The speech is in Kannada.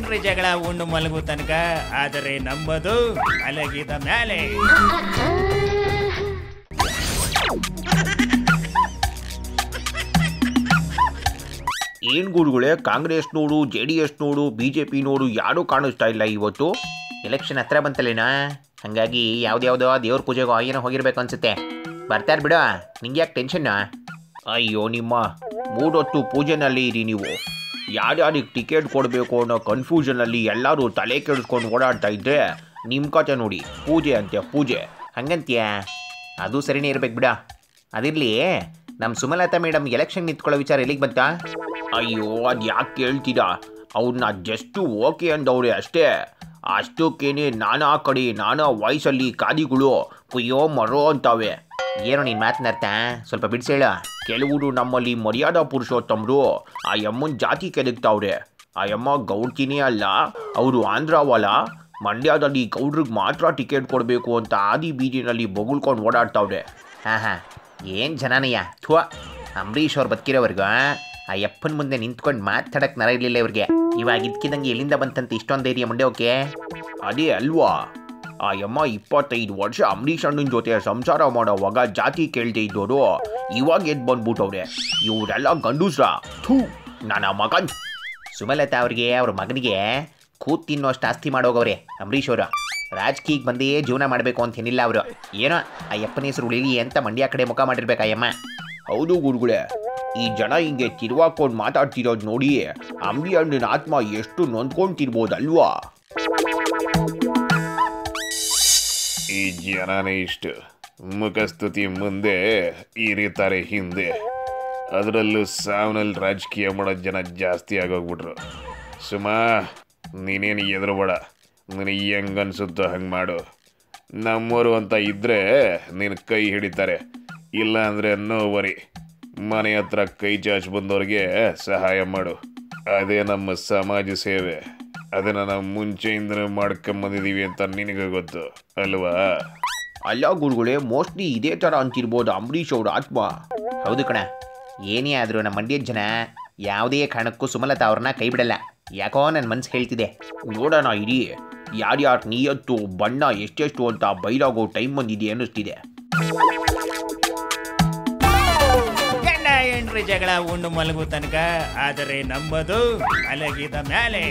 ಏನ್ರಿ ಜಗಳ ಉಂಡು ಮಲಗು ತನಕ, ಆದರೆ ನಂಬದು ಮಲಗಿದ ಮೇಲೆ. ಏನ್ ಗುರುಗಳೇ, ಕಾಂಗ್ರೆಸ್ನೋಡು JDSನೋಡು BJPನೋಡು ಯಾರೂ ಕಾಣಿಸ್ತಾ ಇಲ್ಲ ಇವತ್ತು. ಎಲೆಕ್ಷನ್ ಹತ್ರ ಬಂತಲ್ಲೇನಾ, ಹಾಗಾಗಿ ಯಾವ್ದ್ಯಾವುದೋ ದೇವ್ರ ಪೂಜೆಗೋ ಏನೋ ಹೋಗಿರ್ಬೇಕು ಅನ್ಸುತ್ತೆ. ಬರ್ತಾರೆ ಬಿಡು, ನಿಂಗೆ ಯಾಕೆ ಟೆನ್ಷನ್ನು? ಅಯ್ಯೋ ನಿಮ್ಮ ಮೂರೊತ್ತು ಪೂಜೆನಲ್ಲಿ ಇರಿ ನೀವು. ಯಾರ್ಯಾರಿಗೆ ಟಿಕೆಟ್ ಕೊಡಬೇಕು ಅನ್ನೋ ಕನ್ಫ್ಯೂಷನಲ್ಲಿ ಎಲ್ಲರೂ ತಲೆ ಕೆಡಿಸ್ಕೊಂಡು ಓಡಾಡ್ತಾ ಇದ್ದೆ. ನಿಮ್ಮ ಕತೆ ನೋಡಿ, ಪೂಜೆ ಅಂತೆ ಪೂಜೆ. ಹಂಗಂತೀಯ? ಅದು ಸರಿನೇ ಇರ್ಬೇಕು ಬಿಡ. ಅದಿರಲಿ, ನಮ್ಮ ಸುಮಲತಾ ಮೇಡಮ್ ಎಲೆಕ್ಷನ್ ನಿಂತ್ಕೊಳ್ಳೋ ವಿಚಾರ ಎಲ್ಲಿಗೆ ಬಂತಾ? ಅಯ್ಯೋ ಅದು ಯಾಕೆ ಕೇಳ್ತೀರಾ, ಅವ್ರನ್ನ ಜಸ್ಟು ಓಕೆ ಅಂದವ್ರೆ ಅಷ್ಟೇ. ಅಷ್ಟಕ್ಕೇನೆ ನಾನಾ ಕಡೆ ನಾನಾ ವಾಯ್ಸಲ್ಲಿ ಕಾದಿಗಳು ಕುಯ್ಯೋ ಮರೋ ಅಂತಾವೆ. ಏನೋ ನೀನು ಮಾತನಾಡ್ತ ಸ್ವಲ್ಪ ಬಿಡಿಸೇಳ. ಕೆಲವರು ನಮ್ಮಲ್ಲಿ ಮರ್ಯಾದಾ ಪುರುಷೋತ್ತಮರು ಆ ಯಮ್ಮನ ಜಾತಿ ಕೆದಕ್ತಾವ್ರೆ. ಆ ಯಮ್ಮ ಗೌಡ್ತಿನೇ ಅಲ್ಲ, ಅವರು ಆಂಧ್ರವಾಲ. ಮಂಡ್ಯದಲ್ಲಿ ಗೌಡ್ರಿಗೆ ಮಾತ್ರ ಟಿಕೆಟ್ ಕೊಡಬೇಕು ಅಂತ ಆದಿ ಬೀದಿನಲ್ಲಿ ಬೊಗಳ್ಕೊಂಡು ಓಡಾಡ್ತಾವ್ರೆ. ಹಾಂ, ಏನು ಜನನಯ್ಯ ಥೂ. ಅಂಬರೀಷ್ ಅವ್ರು ಬದುಕಿರೋವರೆಗೂ ಆ ಯಪ್ಪನ ಮುಂದೆ ನಿಂತ್ಕೊಂಡು ಮಾತಾಡಕ್ಕೆ ನರ ಇರಲಿಲ್ಲ ಇವ್ರಿಗೆ. ಇವಾಗ ಇದ್ಕಿದಂಗೆ ಎಲ್ಲಿಂದ ಬಂತಂತ ಇಷ್ಟೊಂದು ಧೈರ್ಯ ಮುಂಡೆ ಓಕೆ? ಅದೇ ಅಲ್ವಾ, ಆ ಯಮ್ಮ 25 ವರ್ಷ ಅಂಬರೀಷ್ ಅಣ್ಣನ ಜೊತೆ ಸಂಸಾರ ಮಾಡೋವಾಗ ಜಾತಿ ಕೇಳ್ದೆ ಇದ್ದವರು ಇವಾಗ ಎದ್ದು ಬಂದ್ಬಿಟ್ಟವ್ರೆ. ಇವರೆಲ್ಲ ಗಂಡೂಸ್ರ. ಥೂ ನನ್ನ ಮಗನ್. ಸುಮಲತಾ ಅವ್ರಿಗೆ ಅವ್ರ ಮಗನಿಗೆ ಕೂತ್ ತಿನ್ನೋಷ್ಟು ಆಸ್ತಿ ಮಾಡೋಗವ್ರೆ ಅಂಬರೀಷ್ ಅವರು. ರಾಜಕೀಯಕ್ಕೆ ಬಂದೇ ಜೀವನ ಮಾಡಬೇಕು ಅಂತ ಏನಿಲ್ಲ ಅವರು. ಏನೋ ಆ ಯಪ್ಪನ ಹೆಸರು ಉಳಿಲಿ ಅಂತ ಮಂಡ್ಯ ಕಡೆ ಮುಖ ಮಾಡಿರ್ಬೇಕು ಆ ಯಮ್ಮ. ಹೌದು ಗುರುಗಳೇ, ಈ ಜನ ಹಿಂಗೆ ತಿರುವಾಕೊಂಡು ಮಾತಾಡ್ತಿರೋದು ನೋಡಿ ಅಂಬಿ ಅಣ್ಣನ ಆತ್ಮ ಎಷ್ಟು ನೊಂದ್ಕೊಂತಿರ್ಬೋದಲ್ವಾ. ಈ ಜನನೇ ಇಷ್ಟು ಮುಖಸ್ತುತಿ ಮುಂದೆ ಇರಿತಾರೆ ಹಿಂದೆ. ಅದರಲ್ಲೂ ಸಾವನಲ್ಲಿ ರಾಜಕೀಯ ಮಾಡೋ ಜನ ಜಾಸ್ತಿ ಆಗೋಗ್ಬಿಟ್ರು. ಸುಮಾ, ನೀನೇನು ಎದುರುಬೇಡ, ನಿನಗೆ ಹೆಂಗನ್ಸುತ್ತೋ ಹಂಗೆ ಮಾಡು. ನಮ್ಮವರು ಅಂತ ಇದ್ದರೆ ನಿನ್ನ ಕೈ ಹಿಡಿತಾರೆ, ಇಲ್ಲ ಅಂದರೆ ನೋವರಿ. ಮನೆ ಹತ್ರ ಕೈ ಚಾಚಿ ಬಂದವ್ರಿಗೆ ಸಹಾಯ ಮಾಡು. ಅದೇ ನಮ್ಮ ಸಮಾಜ ಸೇವೆ. ಅದನ್ನು ನಾವು ಮುಂಚೆಯಿಂದಲೂ ಮಾಡ್ಕೊಂಬಂದಿದ್ದೀವಿ ಅಂತ ನಿನಗೆ ಗೊತ್ತು ಅಲ್ವಾ? ಅಲ್ಲ ಗುರುಗಳೇ, ಮೋಸ್ಟ್ಲಿ ಇದೇ ಥರ ಅಂತಿರ್ಬೋದು ಅಂಬರೀಷ್ ಅವ್ರ ಆತ್ಮ. ಹೌದು ಕಣ, ಏನೇ ಆದರೂ ನಮ್ಮ ಮಂಡ್ಯದ ಜನ ಯಾವುದೇ ಕಾರಣಕ್ಕೂ ಸುಮಲತಾ ಅವ್ರನ್ನ ಕೈ ಬಿಡಲ್ಲ. ಯಾಕೋ ನನ್ನ ಮನಸ್ಸು ಹೇಳ್ತಿದೆ. ನೋಡೋಣ ಇರಿ, ಯಾರ್ಯಾರು ನಿಯತ್ತು ಬಣ್ಣ ಎಷ್ಟೆಷ್ಟು ಅಂತ ಬೈಲಾಗೋ ಟೈಮ್ ಬಂದಿದೆ ಅನ್ನಿಸ್ತಿದೆ. ಗಂಡ ಹೆಂಡ್ರಿ ಜಗಳ ಉಂಡು ಮಲಗು ತನಕ, ಆದರೆ ನಂಬದು ಮಲಗಿದ ಮೇಲೆ.